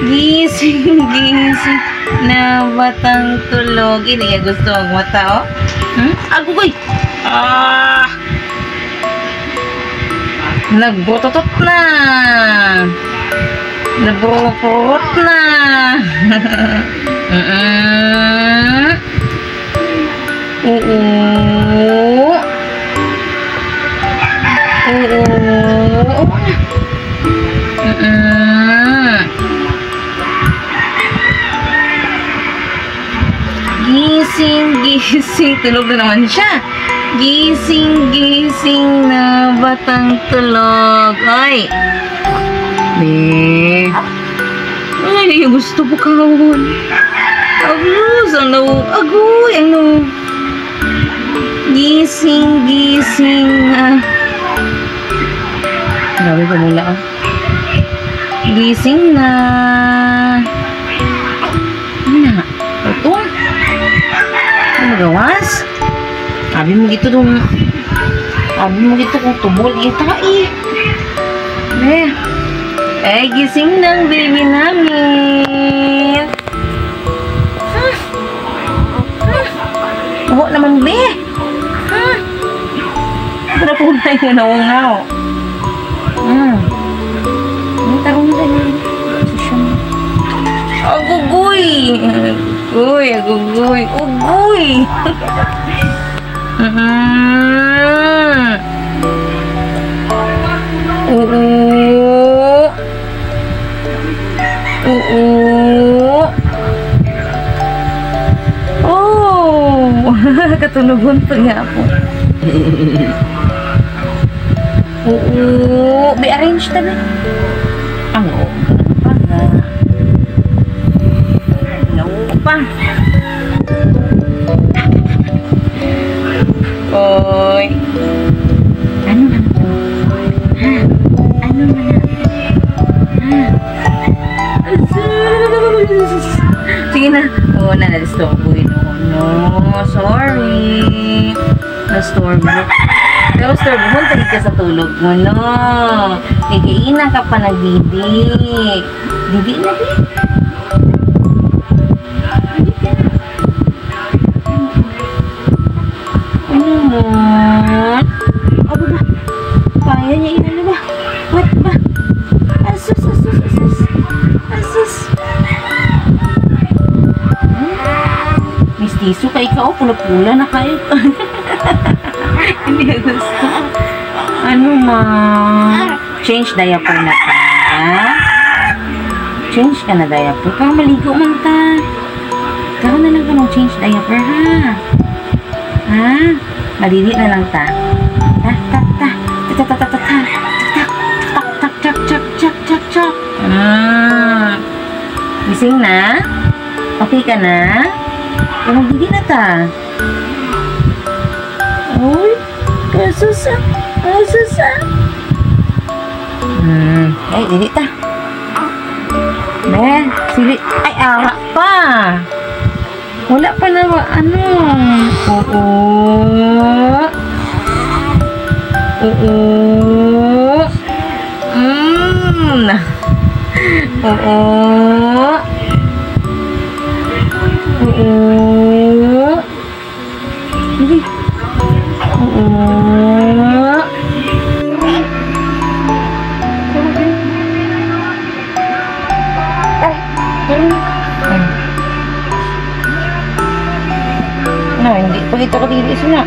Gising, gising na batang tulog. Ini ya gusto ang mata, oh. Agoy! Ah! Nagbutotot na! Nagburot na! Oo! Gising, gising. Tulog na naman siya. Gising, gising na batang tulog. Ay! Ay, gusto po kawon. Agus, ang naw. Agoy, ang naw. Gising, gising na. Grabe pa mula, oh. Gising na. Ano na? Ito? Ano magawas? Sabi mo gitu dong. Sabi mo gitu kung tumol. Itai. Gising ng baby namin. Huwag naman, be. Pero po na yung naungaw. Tarong na yun. Agugoy. Agugoy, agugoy. Agugoy. Oh, katunugon pa nga po. Be-arrange tabi. Ang pa nga. Pa. Oy. Ano na? Ha? Ano na? Ha? Sige na. Oo na, na-disturbo yun. No, sorry. Na-disturbo. Pero disturbo mo, tagit ka sa tulog mo, no? Kikaina ka pa nagdidik. Didik na, di? Aba ba? Kaya niya ina na ba? What ba? Asus, asus, asus. Asus. Mistiso ka ikaw, pula-pula na kayo. Hindi gusto. Ano ma? Change diaper na ka? Change ka na diaper? Kaya maligo man ta. Kaya na lang ka ng change diaper, ha? Ha? Madidi na lang ta. Ta ta ta ta ta ta ta ta ta tak tak tak tak tak tak. Gising na? Okay ka na? Madidi na ta. Uy, kasusa. Kasusa. Ay, didi ta. Be, sili. Ay, awa pa. Wala pa na ba? Ano? Oo. Oo. Oo. Oo. Hindi. Oo. No, hindi pa ito kadili sila.